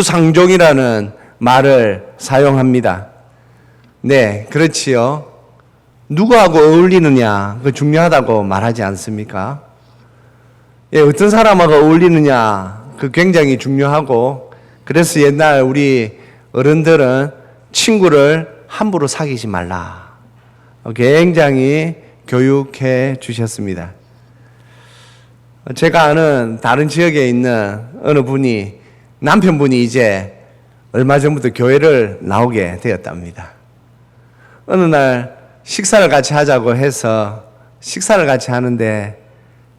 유유상종이라는 말을 사용합니다. 네, 그렇지요. 누구하고 어울리느냐, 그거 중요하다고 말하지 않습니까? 예, 어떤 사람하고 어울리느냐, 그 굉장히 중요하고, 그래서 옛날 우리 어른들은 친구를 함부로 사귀지 말라, 굉장히 교육해 주셨습니다. 제가 아는 다른 지역에 있는 어느 분이, 남편분이 이제 얼마 전부터 교회를 나오게 되었답니다. 어느 날 식사를 같이 하자고 해서 식사를 같이 하는데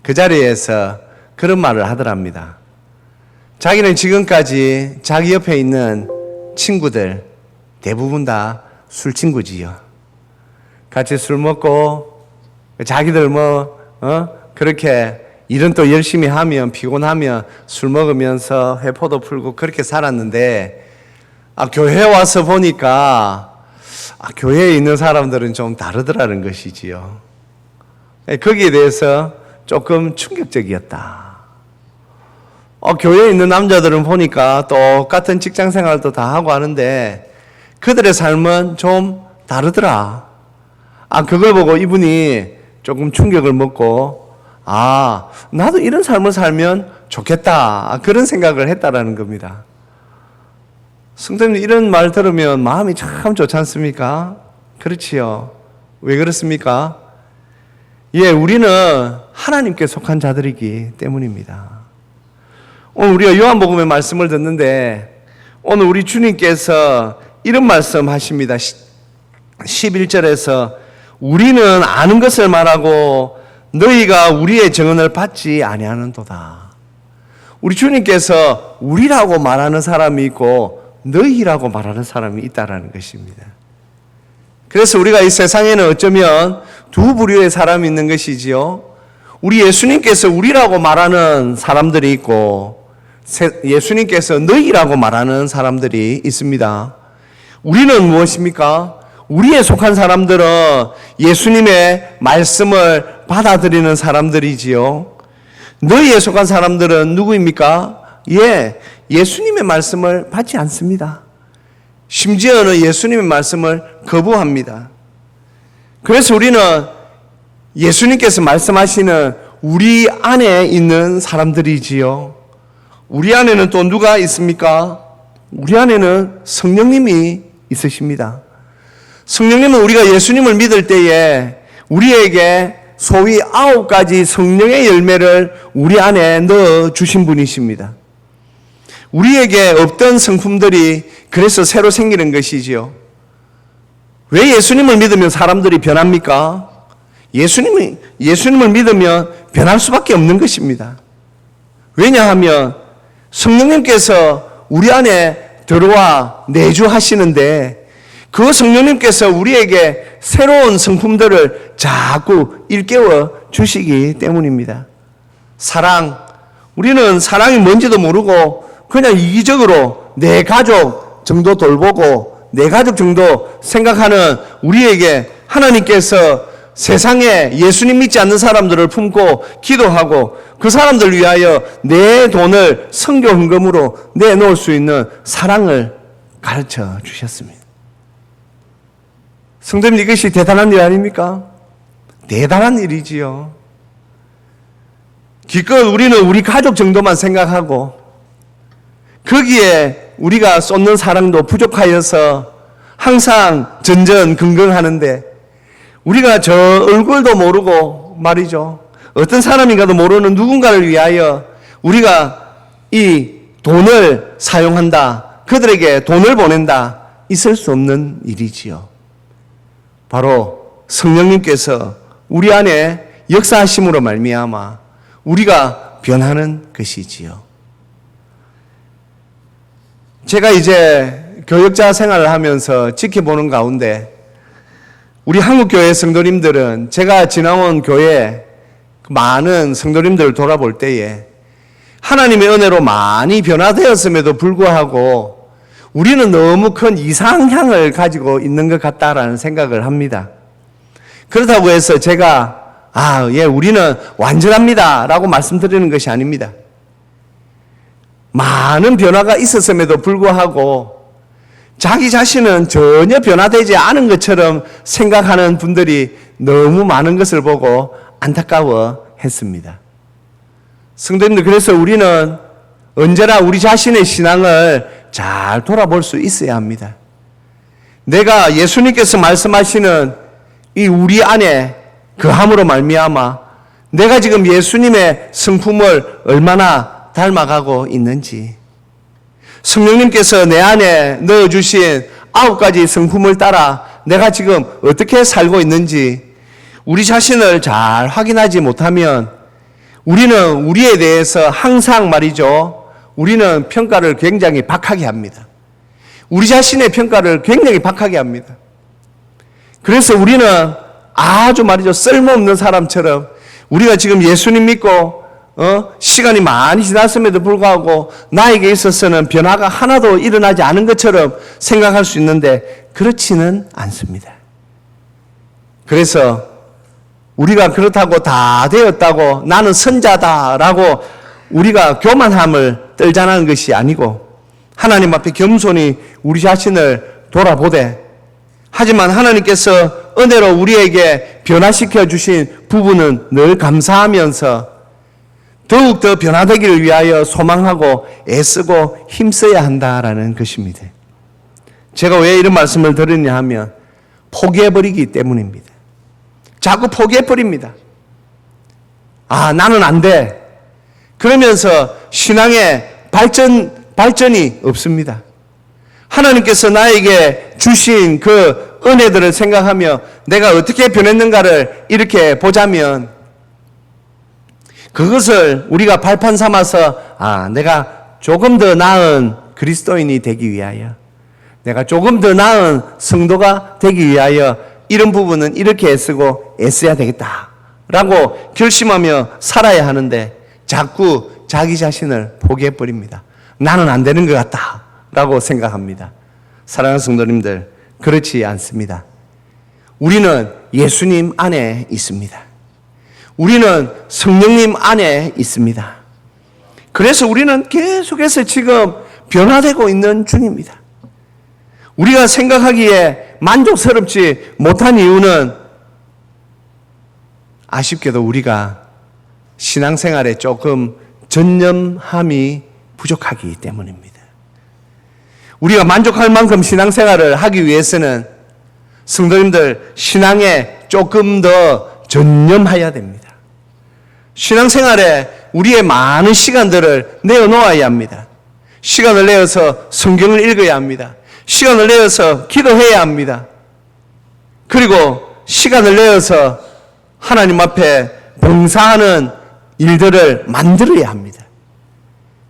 그 자리에서 그런 말을 하더랍니다. 자기는 지금까지 자기 옆에 있는 친구들 대부분 다 술 친구지요. 같이 술 먹고 자기들 그렇게 일은 또 열심히 하면 피곤하면 술 먹으면서 회포도 풀고 그렇게 살았는데, 교회에 와서 보니까 교회에 있는 사람들은 좀 다르더라는 것이지요. 거기에 대해서 조금 충격적이었다. 교회에 있는 남자들은 보니까 똑같은 직장 생활도 다 하고 하는데 그들의 삶은 좀 다르더라. 그걸 보고 이분이 조금 충격을 먹고, 나도 이런 삶을 살면 좋겠다, 그런 생각을 했다라는 겁니다. 성도님, 이런 말 들으면 마음이 참 좋지 않습니까? 그렇지요. 왜 그렇습니까? 예, 우리는 하나님께 속한 자들이기 때문입니다. 오늘 우리가 요한복음의 말씀을 듣는데 오늘 우리 주님께서 이런 말씀 하십니다. 11절에서 우리는 아는 것을 말하고 너희가 우리의 증언을 받지 아니하는도다. 우리 주님께서 우리라고 말하는 사람이 있고 너희라고 말하는 사람이 있다라는 것입니다. 그래서 우리가 이 세상에는 어쩌면 두 부류의 사람이 있는 것이지요. 우리 예수님께서 우리라고 말하는 사람들이 있고 예수님께서 너희라고 말하는 사람들이 있습니다. 우리는 무엇입니까? 우리에 속한 사람들은 예수님의 말씀을 받아들이는 사람들이지요. 너희에 속한 사람들은 누구입니까? 예수님의 말씀을 받지 않습니다. 심지어는 예수님의 말씀을 거부합니다. 그래서 우리는 예수님께서 말씀하시는 우리 안에 있는 사람들이지요. 우리 안에는 또 누가 있습니까? 우리 안에는 성령님이 있으십니다. 성령님은 우리가 예수님을 믿을 때에 우리에게 소위 9가지 성령의 열매를 우리 안에 넣어 주신 분이십니다. 우리에게 없던 성품들이 그래서 새로 생기는 것이지요. 왜 예수님을 믿으면 사람들이 변합니까? 예수님을 믿으면 변할 수밖에 없는 것입니다. 왜냐하면 성령님께서 우리 안에 들어와 내주하시는데 그 성령님께서 우리에게 새로운 성품들을 자꾸 일깨워 주시기 때문입니다. 사랑, 우리는 사랑이 뭔지도 모르고 그냥 이기적으로 내 가족 정도 돌보고 내 가족 정도 생각하는 우리에게 하나님께서 세상에 예수님 믿지 않는 사람들을 품고 기도하고 그 사람들 위하여 내 돈을 선교 헌금으로 내놓을 수 있는 사랑을 가르쳐 주셨습니다. 성도님, 이것이 대단한 일 아닙니까? 대단한 일이지요. 기껏 우리는 우리 가족 정도만 생각하고 거기에 우리가 쏟는 사랑도 부족하여서 항상 전전긍긍하는데 우리가 저 얼굴도 모르고 말이죠. 어떤 사람인가도 모르는 누군가를 위하여 우리가 이 돈을 사용한다, 그들에게 돈을 보낸다, 있을 수 없는 일이지요. 바로 성령님께서 우리 안에 역사하심으로 말미암아 우리가 변하는 것이지요. 제가 이제 교역자 생활을 하면서 지켜보는 가운데 우리 한국교회 성도님들은 제가 지나온 교회 많은 성도님들을 돌아볼 때에 하나님의 은혜로 많이 변화되었음에도 불구하고 우리는 너무 큰 이상향을 가지고 있는 것 같다라는 생각을 합니다. 그렇다고 해서 제가 우리는 완전합니다 라고 말씀드리는 것이 아닙니다. 많은 변화가 있었음에도 불구하고 자기 자신은 전혀 변화되지 않은 것처럼 생각하는 분들이 너무 많은 것을 보고 안타까워했습니다. 성도님들, 그래서 우리는 언제나 우리 자신의 신앙을 잘 돌아볼 수 있어야 합니다. 내가 예수님께서 말씀하시는 이 우리 안에 거함으로 말미암아 내가 지금 예수님의 성품을 얼마나 닮아가고 있는지, 성령님께서 내 안에 넣어주신 9가지 성품을 따라 내가 지금 어떻게 살고 있는지 우리 자신을 잘 확인하지 못하면 우리는 우리에 대해서 항상 말이죠, 우리는 평가를 굉장히 박하게 합니다. 우리 자신의 평가를 굉장히 박하게 합니다. 그래서 우리는 아주 말이죠, 쓸모없는 사람처럼 우리가 지금 예수님 믿고 시간이 많이 지났음에도 불구하고 나에게 있어서는 변화가 하나도 일어나지 않은 것처럼 생각할 수 있는데 그렇지는 않습니다. 그래서 우리가 그렇다고 다 되었다고 나는 선자다라고 우리가 교만함을 떨자는 것이 아니고 하나님 앞에 겸손히 우리 자신을 돌아보되, 하지만 하나님께서 은혜로 우리에게 변화시켜 주신 부분은 늘 감사하면서 더욱더 변화되기를 위하여 소망하고 애쓰고 힘써야 한다라는 것입니다. 제가 왜 이런 말씀을 드리냐 하면 포기해버리기 때문입니다. 자꾸 포기해버립니다. 아, 나는 안 돼. 그러면서 신앙의 발전이 없습니다. 하나님께서 나에게 주신 그 은혜들을 생각하며 내가 어떻게 변했는가를 이렇게 보자면 그것을 우리가 발판 삼아서 내가 조금 더 나은 그리스도인이 되기 위하여, 내가 조금 더 나은 성도가 되기 위하여 이런 부분은 이렇게 애쓰고 애써야 되겠다라고 결심하며 살아야 하는데 자꾸 자기 자신을 포기해버립니다. 나는 안 되는 것 같다라고 생각합니다. 사랑하는 성도님들, 그렇지 않습니다. 우리는 예수님 안에 있습니다. 우리는 성령님 안에 있습니다. 그래서 우리는 계속해서 지금 변화되고 있는 중입니다. 우리가 생각하기에 만족스럽지 못한 이유는 아쉽게도 우리가 신앙생활에 조금 전념함이 부족하기 때문입니다. 우리가 만족할 만큼 신앙생활을 하기 위해서는 성도님들 신앙에 조금 더 전념해야 됩니다. 신앙생활에 우리의 많은 시간들을 내어놓아야 합니다. 시간을 내어서 성경을 읽어야 합니다. 시간을 내어서 기도해야 합니다. 그리고 시간을 내어서 하나님 앞에 봉사하는 일들을 만들어야 합니다.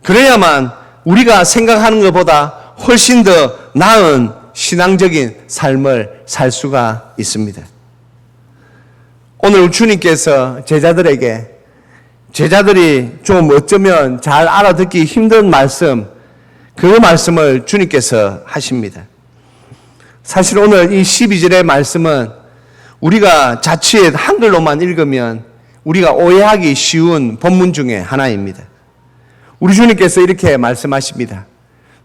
그래야만 우리가 생각하는 것보다 훨씬 더 나은 신앙적인 삶을 살 수가 있습니다. 오늘 주님께서 제자들이 좀 어쩌면 잘 알아듣기 힘든 말씀, 그 말씀을 주님께서 하십니다. 사실 오늘 이 12절의 말씀은 우리가 자칫 한글로만 읽으면 우리가 오해하기 쉬운 본문 중에 하나입니다. 우리 주님께서 이렇게 말씀하십니다.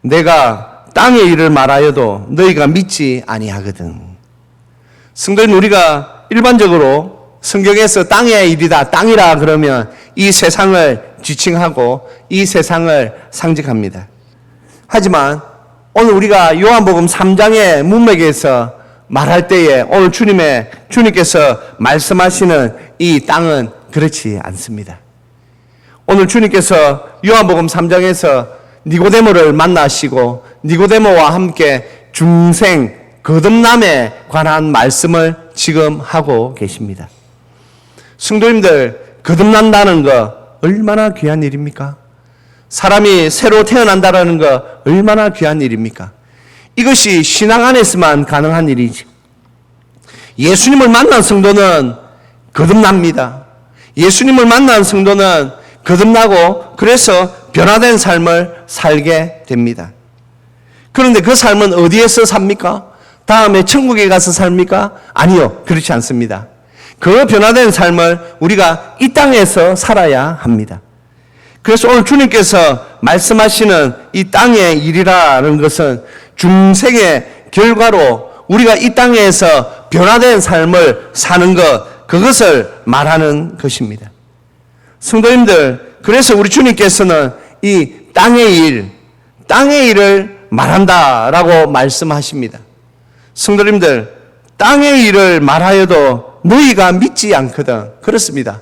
내가 땅의 일을 말하여도 너희가 믿지 아니하거든. 성도인, 우리가 일반적으로 성경에서 땅의 일이다, 땅이라 그러면 이 세상을 지칭하고 이 세상을 상징합니다. 하지만 오늘 우리가 요한복음 3장의 문맥에서 말할 때에 오늘 주님께서 말씀하시는 이 땅은 그렇지 않습니다. 오늘 주님께서 요한복음 3장에서 니고데모를 만나시고 니고데모와 함께 중생 거듭남에 관한 말씀을 지금 하고 계십니다. 성도님들, 거듭난다는 거 얼마나 귀한 일입니까? 사람이 새로 태어난다는 거 얼마나 귀한 일입니까? 이것이 신앙 안에서만 가능한 일이지. 예수님을 만난 성도는 거듭납니다. 예수님을 만난 성도는 거듭나고 그래서 변화된 삶을 살게 됩니다. 그런데 그 삶은 어디에서 삽니까? 다음에 천국에 가서 삽니까? 아니요, 그렇지 않습니다. 그 변화된 삶을 우리가 이 땅에서 살아야 합니다. 그래서 오늘 주님께서 말씀하시는 이 땅의 일이라는 것은 중생의 결과로 우리가 이 땅에서 변화된 삶을 사는 것, 그것을 말하는 것입니다. 성도님들, 그래서 우리 주님께서는 이 땅의 일을 말한다라고 말씀하십니다. 성도님들, 땅의 일을 말하여도 너희가 믿지 않거든. 그렇습니다.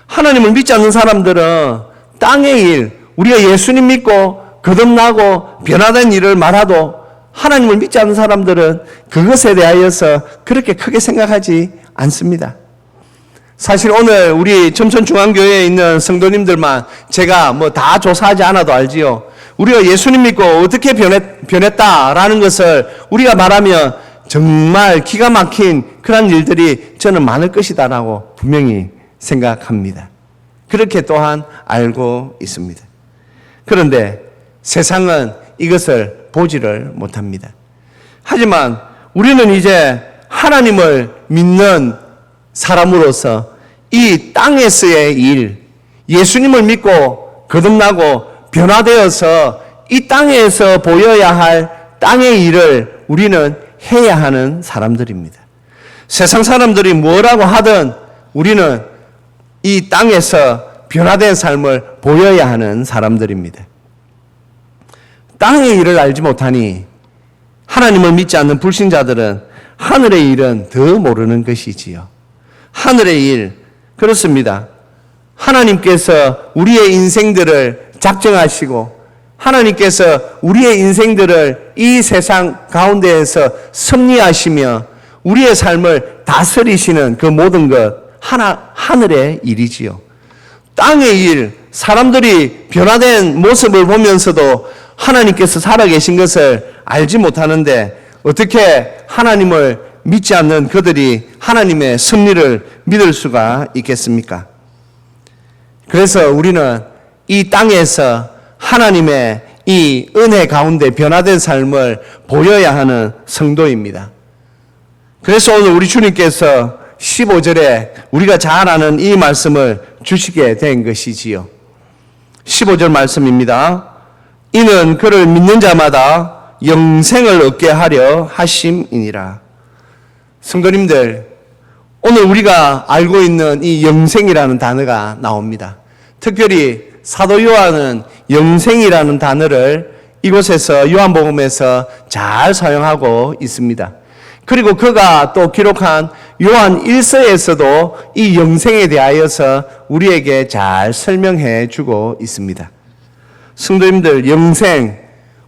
하나님을 믿지 않는 사람들은 땅의 일, 우리가 예수님 믿고 거듭나고 변화된 일을 말하도 하나님을 믿지 않는 사람들은 그것에 대하여서 그렇게 크게 생각하지 않습니다. 사실 오늘 우리 점천중앙교회에 있는 성도님들만 제가 뭐 다 조사하지 않아도 알지요. 우리가 예수님 믿고 어떻게 변했다라는 것을 우리가 말하면 정말 기가 막힌 그런 일들이 저는 많을 것이다라고 분명히 생각합니다. 그렇게 또한 알고 있습니다. 그런데 세상은 이것을 보지를 못합니다. 하지만 우리는 이제 하나님을 믿는 사람으로서 이 땅에서의 일, 예수님을 믿고 거듭나고 변화되어서 이 땅에서 보여야 할 땅의 일을 우리는 해야 하는 사람들입니다. 세상 사람들이 뭐라고 하든 우리는 이 땅에서 변화된 삶을 보여야 하는 사람들입니다. 땅의 일을 알지 못하니 하나님을 믿지 않는 불신자들은 하늘의 일은 더 모르는 것이지요. 하늘의 일, 그렇습니다. 하나님께서 우리의 인생들을 작정하시고 하나님께서 우리의 인생들을 이 세상 가운데에서 섭리하시며 우리의 삶을 다스리시는 그 모든 것 하늘의 일이지요. 땅의 일, 사람들이 변화된 모습을 보면서도 하나님께서 살아계신 것을 알지 못하는데 어떻게 하나님을 믿지 않는 그들이 하나님의 섭리를 믿을 수가 있겠습니까? 그래서 우리는 이 땅에서 하나님의 이 은혜 가운데 변화된 삶을 보여야 하는 성도입니다. 그래서 오늘 우리 주님께서 15절에 우리가 잘 아는 이 말씀을 주시게 된 것이지요. 15절 말씀입니다. 이는 그를 믿는 자마다 영생을 얻게 하려 하심이니라. 성도님들, 오늘 우리가 알고 있는 이 영생이라는 단어가 나옵니다. 특별히 사도 요한은 영생이라는 단어를 이곳에서 요한복음에서 잘 사용하고 있습니다. 그리고 그가 또 기록한 요한 1서에서도 이 영생에 대하여서 우리에게 잘 설명해 주고 있습니다. 성도님들, 영생,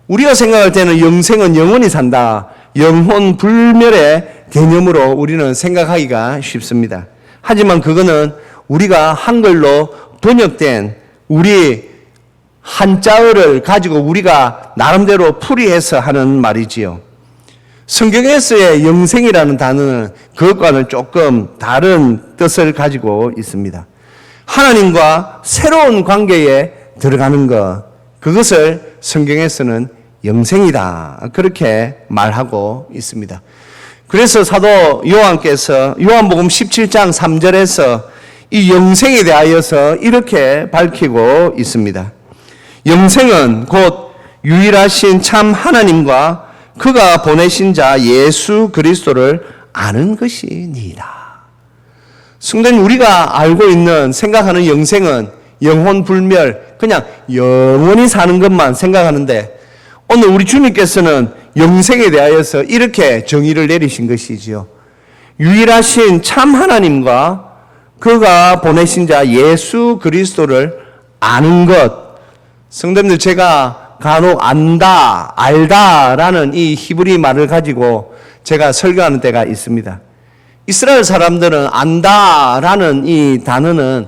우리가 생각할 때는 영생은 영원히 산다, 영혼 불멸의 개념으로 우리는 생각하기가 쉽습니다. 하지만 그거는 우리가 한글로 번역된 우리 한자어를 가지고 우리가 나름대로 풀이해서 하는 말이지요. 성경에서의 영생이라는 단어는 그것과는 조금 다른 뜻을 가지고 있습니다. 하나님과 새로운 관계에 들어가는 것, 그것을 성경에서는 영생이다, 그렇게 말하고 있습니다. 그래서 사도 요한께서 요한복음 17장 3절에서 이 영생에 대하여서 이렇게 밝히고 있습니다. 영생은 곧 유일하신 참 하나님과 그가 보내신 자 예수 그리스도를 아는 것이니라. 성도님, 우리가 알고 있는 생각하는 영생은 영혼 불멸, 그냥 영원히 사는 것만 생각하는데 오늘 우리 주님께서는 영생에 대하여서 이렇게 정의를 내리신 것이지요. 유일하신 참 하나님과 그가 보내신 자 예수 그리스도를 아는 것. 성도님들, 제가 간혹 안다, 알다라는 이 히브리 말을 가지고 제가 설교하는 때가 있습니다. 이스라엘 사람들은 안다라는 이 단어는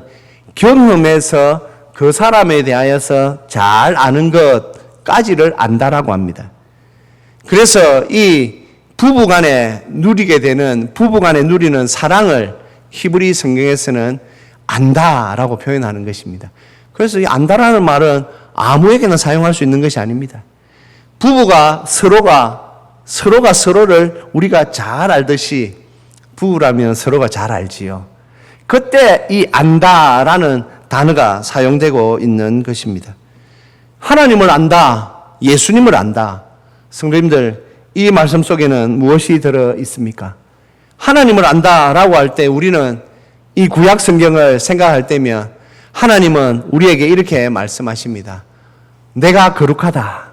경험해서 그 사람에 대하여서 잘 아는 것까지를 안다라고 합니다. 그래서 이 부부간에 누리는 사랑을 히브리 성경에서는 안다라고 표현하는 것입니다. 그래서 이 안다라는 말은 아무에게나 사용할 수 있는 것이 아닙니다. 부부가 서로가 서로를 우리가 잘 알듯이 부부라면 서로가 잘 알지요. 그때 이 안다라는 단어가 사용되고 있는 것입니다. 하나님을 안다, 예수님을 안다. 성도님들, 이 말씀 속에는 무엇이 들어 있습니까? 하나님을 안다라고 할 때 우리는 이 구약 성경을 생각할 때면 하나님은 우리에게 이렇게 말씀하십니다. 내가 거룩하다.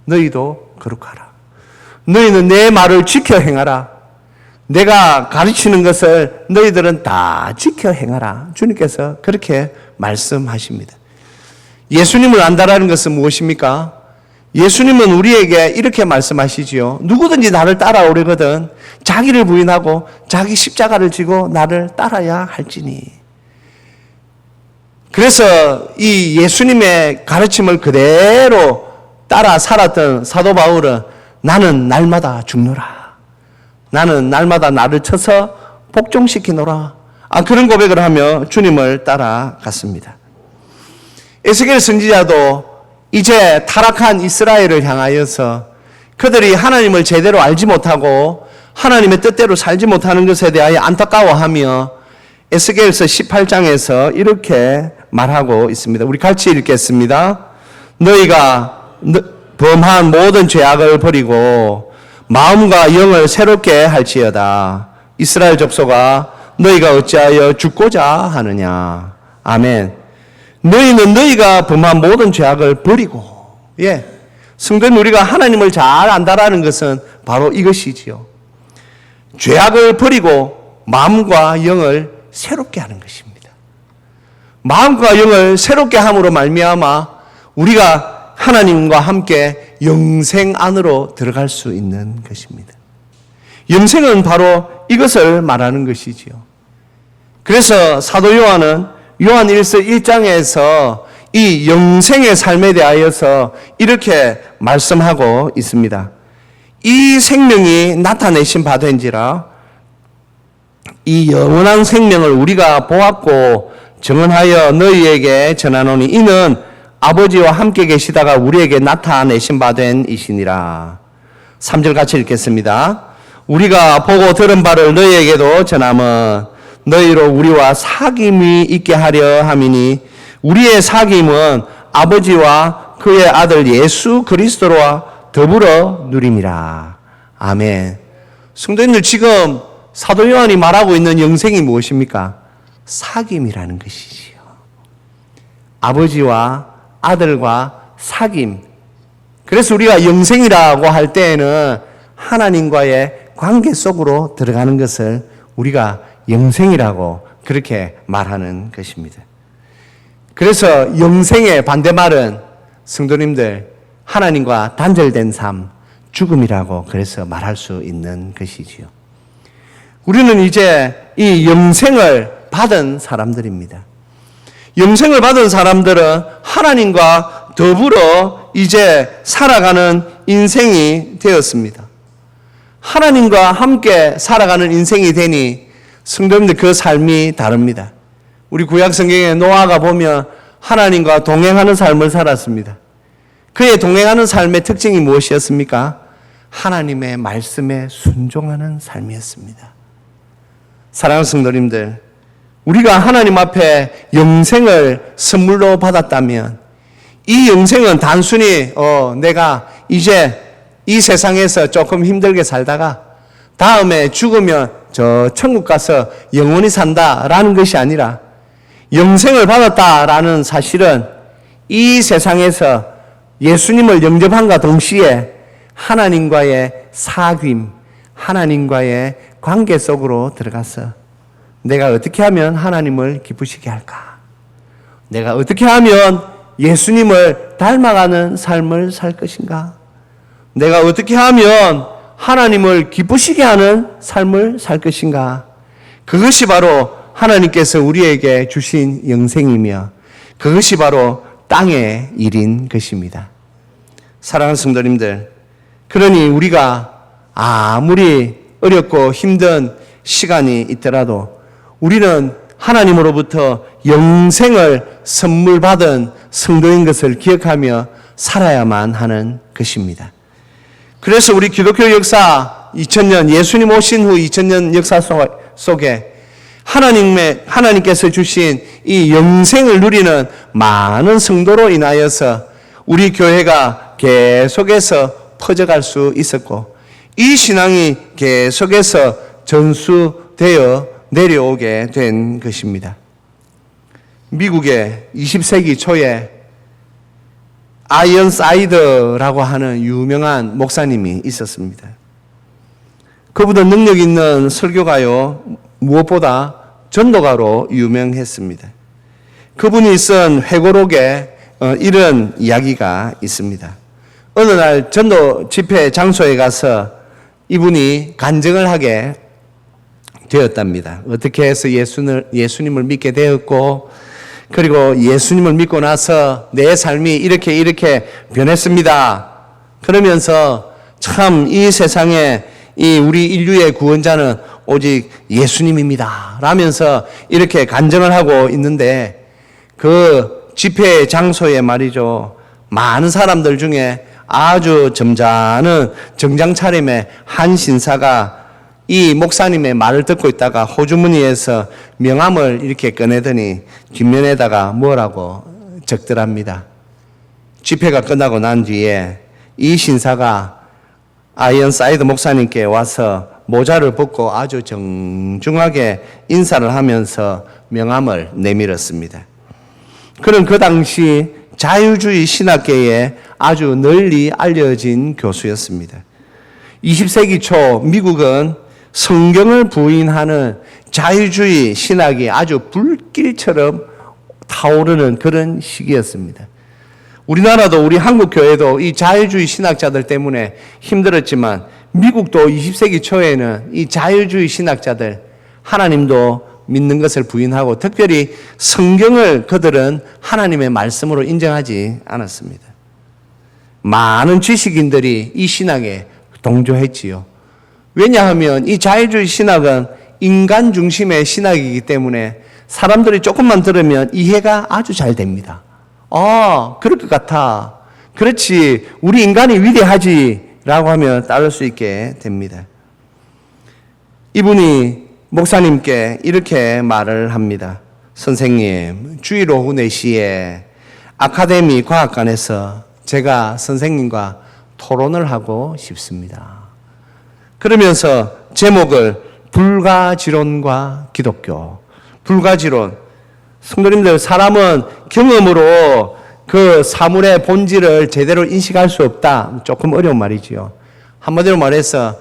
너희도 거룩하라. 너희는 내 말을 지켜 행하라. 내가 가르치는 것을 너희들은 다 지켜 행하라. 주님께서 그렇게 말씀하십니다. 예수님을 안다라는 것은 무엇입니까? 예수님은 우리에게 이렇게 말씀하시지요. 누구든지 나를 따라오려거든 자기를 부인하고 자기 십자가를 지고 나를 따라야 할지니. 그래서 이 예수님의 가르침을 그대로 따라 살았던 사도 바울은 나는 날마다 죽노라. 나는 날마다 나를 쳐서 복종시키노라. 그런 고백을 하며 주님을 따라갔습니다. 에스겔 선지자도 이제 타락한 이스라엘을 향하여서 그들이 하나님을 제대로 알지 못하고 하나님의 뜻대로 살지 못하는 것에 대하여 안타까워하며 에스겔서 18장에서 이렇게 말하고 있습니다. 우리 같이 읽겠습니다. 너희가 범한 모든 죄악을 버리고 마음과 영을 새롭게 할지어다. 이스라엘 족속아 너희가 어찌하여 죽고자 하느냐. 아멘. 너희는 너희가 범한 모든 죄악을 버리고, 성도는 우리가 하나님을 잘 안다라는 것은 바로 이것이지요. 죄악을 버리고 마음과 영을 새롭게 하는 것입니다. 마음과 영을 새롭게 함으로 말미암아 우리가 하나님과 함께 영생 안으로 들어갈 수 있는 것입니다. 영생은 바로 이것을 말하는 것이지요. 그래서 사도 요한은 요한 1서 1장에서 이 영생의 삶에 대하여서 이렇게 말씀하고 있습니다. 이 생명이 나타내신 바 된지라 이 영원한 생명을 우리가 보았고 증언하여 너희에게 전하노니 이는 아버지와 함께 계시다가 우리에게 나타내신 바 된 이시니라. 3절 같이 읽겠습니다. 우리가 보고 들은 바를 너희에게도 전함은 너희로 우리와 사귐이 있게 하려 함이니 우리의 사귐은 아버지와 그의 아들 예수 그리스도와 더불어 누림이라. 아멘. 성도님들, 지금 사도 요한이 말하고 있는 영생이 무엇입니까? 사귐이라는 것이지요. 아버지와 아들과 사귐. 그래서 우리가 영생이라고 할 때에는 하나님과의 관계 속으로 들어가는 것을 우리가 영생이라고 그렇게 말하는 것입니다. 그래서 영생의 반대말은 성도님들 하나님과 단절된 삶, 죽음이라고 그래서 말할 수 있는 것이지요. 우리는 이제 이 영생을 받은 사람들입니다. 영생을 받은 사람들은 하나님과 더불어 이제 살아가는 인생이 되었습니다. 하나님과 함께 살아가는 인생이 되니 성도님들 그 삶이 다릅니다. 우리 구약 성경에 노아가 보면 하나님과 동행하는 삶을 살았습니다. 그의 동행하는 삶의 특징이 무엇이었습니까? 하나님의 말씀에 순종하는 삶이었습니다. 사랑하는 성도님들, 우리가 하나님 앞에 영생을 선물로 받았다면 이 영생은 단순히 내가 이제 이 세상에서 조금 힘들게 살다가 다음에 죽으면 저 천국 가서 영원히 산다라는 것이 아니라 영생을 받았다라는 사실은 이 세상에서 예수님을 영접함과 동시에 하나님과의 사귐, 하나님과의 관계 속으로 들어가서 내가 어떻게 하면 하나님을 기쁘시게 할까? 내가 어떻게 하면 예수님을 닮아가는 삶을 살 것인가? 내가 어떻게 하면 하나님을 기쁘시게 하는 삶을 살 것인가? 그것이 바로 하나님께서 우리에게 주신 영생이며 그것이 바로 땅의 일인 것입니다. 사랑하는 성도님들, 그러니 우리가 아무리 어렵고 힘든 시간이 있더라도 우리는 하나님으로부터 영생을 선물 받은 성도인 것을 기억하며 살아야만 하는 것입니다. 그래서 우리 기독교 역사 2000년, 예수님 오신 후 2000년 역사 속에 하나님께서 주신 이 영생을 누리는 많은 성도로 인하여서 우리 교회가 계속해서 퍼져갈 수 있었고, 이 신앙이 계속해서 전수되어 내려오게 된 것입니다. 미국의 20세기 초에 아이언사이더라고 하는 유명한 목사님이 있었습니다. 그분은 능력 있는 설교가요, 무엇보다 전도가로 유명했습니다. 그분이 쓴 회고록에 이런 이야기가 있습니다. 어느 날 전도 집회 장소에 가서 이분이 간증을 하게 되었답니다. 어떻게 해서 예수님을 믿게 되었고, 그리고 예수님을 믿고 나서 내 삶이 이렇게 변했습니다. 그러면서 참 이 세상에 이 우리 인류의 구원자는 오직 예수님입니다 라면서 이렇게 간증을 하고 있는데, 그 집회 장소에 말이죠, 많은 사람들 중에 아주 점잖은 정장 차림의 한 신사가 이 목사님의 말을 듣고 있다가 호주머니에서 명함을 이렇게 꺼내더니 뒷면에다가 뭐라고 적더랍니다. 집회가 끝나고 난 뒤에 이 신사가 아이언사이드 목사님께 와서 모자를 벗고 아주 정중하게 인사를 하면서 명함을 내밀었습니다. 그는 그 당시 자유주의 신학계에 아주 널리 알려진 교수였습니다. 20세기 초 미국은 성경을 부인하는 자유주의 신학이 아주 불길처럼 타오르는 그런 시기였습니다. 우리나라도, 우리 한국교회도 이 자유주의 신학자들 때문에 힘들었지만, 미국도 20세기 초에는 이 자유주의 신학자들, 하나님도 믿는 것을 부인하고 특별히 성경을 그들은 하나님의 말씀으로 인정하지 않았습니다. 많은 지식인들이 이 신학에 동조했지요. 왜냐하면 이 자유주의 신학은 인간 중심의 신학이기 때문에 사람들이 조금만 들으면 이해가 아주 잘 됩니다. 그럴 것 같아. 그렇지, 우리 인간이 위대하지 라고 하면 따를 수 있게 됩니다. 이분이 목사님께 이렇게 말을 합니다. 선생님, 주일 오후 4시에 아카데미 과학관에서 제가 선생님과 토론을 하고 싶습니다. 그러면서 제목을 불가지론과 기독교. 불가지론. 성도님들, 사람은 경험으로 그 사물의 본질을 제대로 인식할 수 없다. 조금 어려운 말이지요. 한마디로 말해서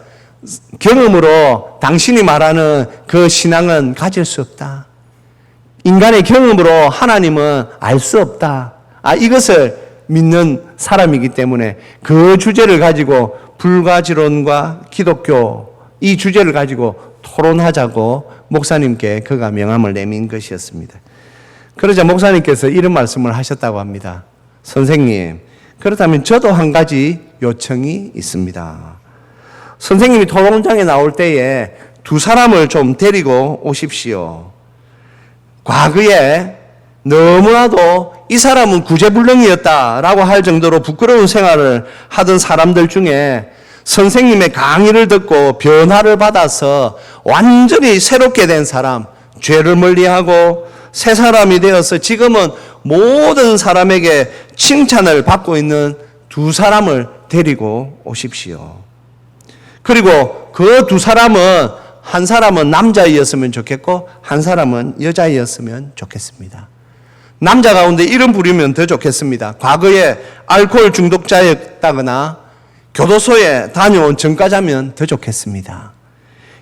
경험으로 당신이 말하는 그 신앙은 가질 수 없다. 인간의 경험으로 하나님은 알 수 없다. 이것을 믿는 사람이기 때문에 그 주제를 가지고 불가지론과 기독교, 이 주제를 가지고 토론하자고 목사님께 그가 명함을 내민 것이었습니다. 그러자 목사님께서 이런 말씀을 하셨다고 합니다. 선생님, 그렇다면 저도 한 가지 요청이 있습니다. 선생님이 토론장에 나올 때에 2사람을 좀 데리고 오십시오. 과거에 너무나도 이 사람은 구제불능이었다라고 할 정도로 부끄러운 생활을 하던 사람들 중에 선생님의 강의를 듣고 변화를 받아서 완전히 새롭게 된 사람, 죄를 멀리하고 새 사람이 되어서 지금은 모든 사람에게 칭찬을 받고 있는 2사람을 데리고 오십시오. 그리고 그 2사람은, 한 사람은 남자이었으면 좋겠고 한 사람은 여자이었으면 좋겠습니다. 남자 가운데 이름 부리면 더 좋겠습니다. 과거에 알코올 중독자였다거나 교도소에 다녀온 전과자면 더 좋겠습니다.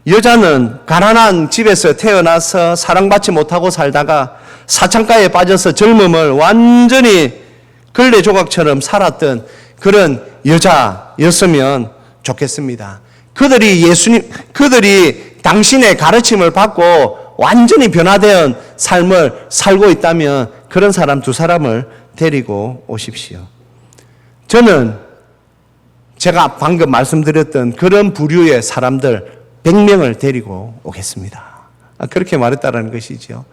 여자는 가난한 집에서 태어나서 사랑받지 못하고 살다가 사창가에 빠져서 젊음을 완전히 걸레 조각처럼 살았던 그런 여자였으면 좋겠습니다. 그들이 당신의 가르침을 받고 완전히 변화된 삶을 살고 있다면 그런 사람 2사람을 데리고 오십시오. 저는 제가 방금 말씀드렸던 그런 부류의 사람들 100명을 데리고 오겠습니다. 그렇게 말했다라는 것이죠.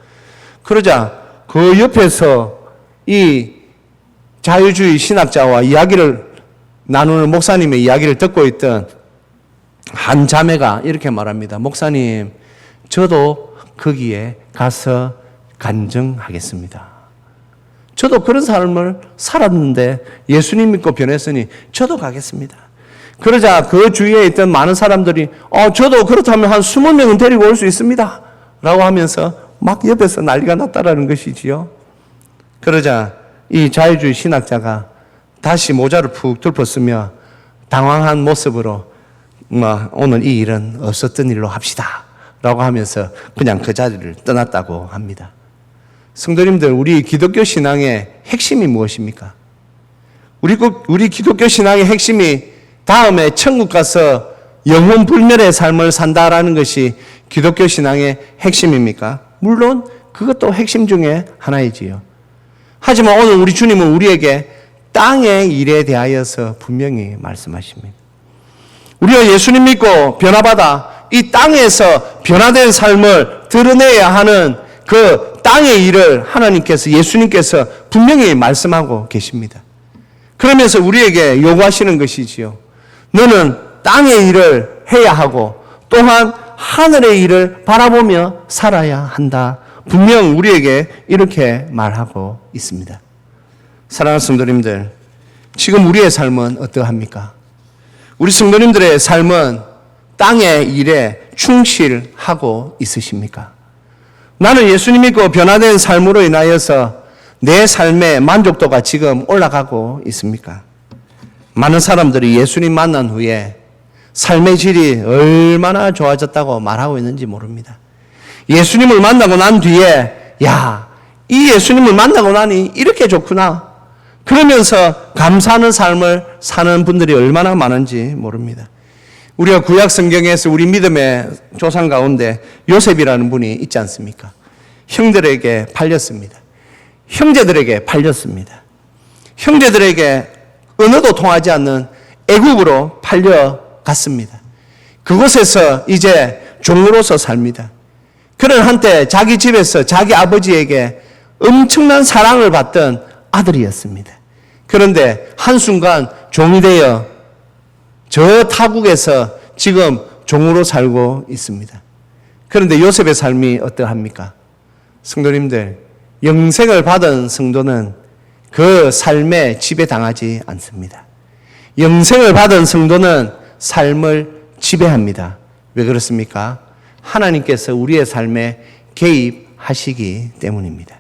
그러자 그 옆에서 이 자유주의 신학자와 이야기를 나누는 목사님의 이야기를 듣고 있던 한 자매가 이렇게 말합니다. 목사님, 저도 거기에 가서 간증하겠습니다. 저도 그런 삶을 살았는데 예수님 믿고 변했으니 저도 가겠습니다. 그러자 그 주위에 있던 많은 사람들이 저도 그렇다면 한 20명은 데리고 올 수 있습니다 라고 하면서 막 옆에서 난리가 났다라는 것이지요. 그러자 이 자유주의 신학자가 다시 모자를 푹 덮었으며 당황한 모습으로 오늘 이 일은 없었던 일로 합시다 라고 하면서 그냥 그 자리를 떠났다고 합니다. 성도님들, 우리 기독교 신앙의 핵심이 무엇입니까? 우리 기독교 신앙의 핵심이 다음에 천국 가서 영혼 불멸의 삶을 산다라는 것이 기독교 신앙의 핵심입니까? 물론 그것도 핵심 중에 하나이지요. 하지만 오늘 우리 주님은 우리에게 땅의 일에 대하여서 분명히 말씀하십니다. 우리가 예수님 믿고 변화받아 이 땅에서 변화된 삶을 드러내야 하는 그 땅의 일을 하나님께서, 예수님께서 분명히 말씀하고 계십니다. 그러면서 우리에게 요구하시는 것이지요. 너는 땅의 일을 해야 하고 또한 하늘의 일을 바라보며 살아야 한다. 분명 우리에게 이렇게 말하고 있습니다. 사랑하는 성도님들, 지금 우리의 삶은 어떠합니까? 우리 성도님들의 삶은 땅의 일에 충실하고 있으십니까? 나는 예수님 믿고 변화된 삶으로 인하여서 내 삶의 만족도가 지금 올라가고 있습니까? 많은 사람들이 예수님 만난 후에 삶의 질이 얼마나 좋아졌다고 말하고 있는지 모릅니다. 예수님을 만나고 난 뒤에 이 예수님을 만나고 나니 이렇게 좋구나 그러면서 감사하는 삶을 사는 분들이 얼마나 많은지 모릅니다. 우리가 구약 성경에서 우리 믿음의 조상 가운데 요셉이라는 분이 있지 않습니까? 형들에게 팔렸습니다. 형제들에게 팔렸습니다. 형제들에게 언어도 통하지 않는 애국으로 팔려갔습니다. 그곳에서 이제 종으로서 삽니다. 그는 한때 자기 집에서 자기 아버지에게 엄청난 사랑을 받던 아들이었습니다. 그런데 한순간 종이 되어 저 타국에서 지금 종으로 살고 있습니다. 그런데 요셉의 삶이 어떠합니까? 성도님들, 영생을 받은 성도는 그 삶에 지배당하지 않습니다. 영생을 받은 성도는 삶을 지배합니다. 왜 그렇습니까? 하나님께서 우리의 삶에 개입하시기 때문입니다.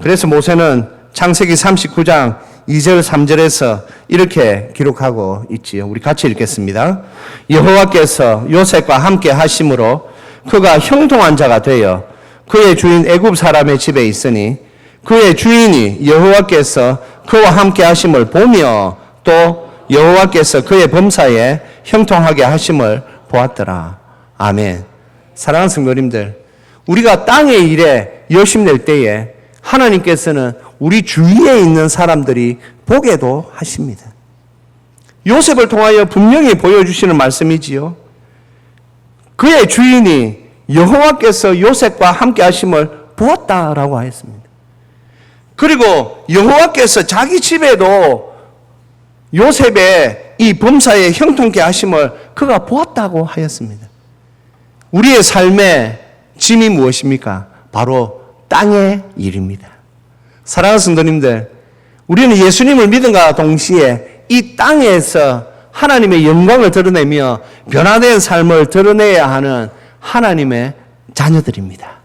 그래서 모세는 창세기 39장 2절 3절에서 이렇게 기록하고 있지요. 우리 같이 읽겠습니다. 여호와께서 요셉과 함께 하심으로 그가 형통한 자가 되어 그의 주인 애굽 사람의 집에 있으니 그의 주인이 여호와께서 그와 함께 하심을 보며 또 여호와께서 그의 범사에 형통하게 하심을 보았더라. 아멘. 사랑하는 성도님들, 우리가 땅의 일에 열심낼 때에 하나님께서는 우리 주위에 있는 사람들이 보게도 하십니다. 요셉을 통하여 분명히 보여주시는 말씀이지요. 그의 주인이 여호와께서 요셉과 함께 하심을 보았다라고 하였습니다. 그리고 여호와께서 자기 집에도 요셉의 이 범사에 형통케 하심을 그가 보았다고 하였습니다. 우리의 삶의 짐이 무엇입니까? 바로 땅의 일입니다. 사랑하는 성도님들, 우리는 예수님을 믿음과 동시에 이 땅에서 하나님의 영광을 드러내며 변화된 삶을 드러내야 하는 하나님의 자녀들입니다.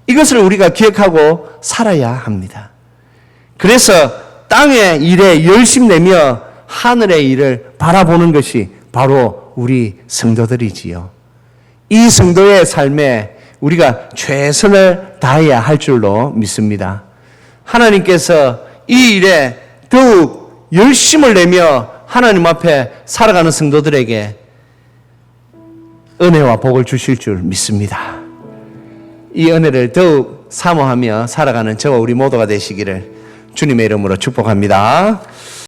이것을 우리가 기억하고 살아야 합니다. 그래서 땅의 일에 열심 내며 하늘의 일을 바라보는 것이 바로 우리 성도들이지요. 이 성도의 삶에 우리가 최선을 다해야 할 줄로 믿습니다. 하나님께서 이 일에 더욱 열심을 내며 하나님 앞에 살아가는 성도들에게 은혜와 복을 주실 줄 믿습니다. 이 은혜를 더욱 사모하며 살아가는 저와 우리 모두가 되시기를 주님의 이름으로 축복합니다.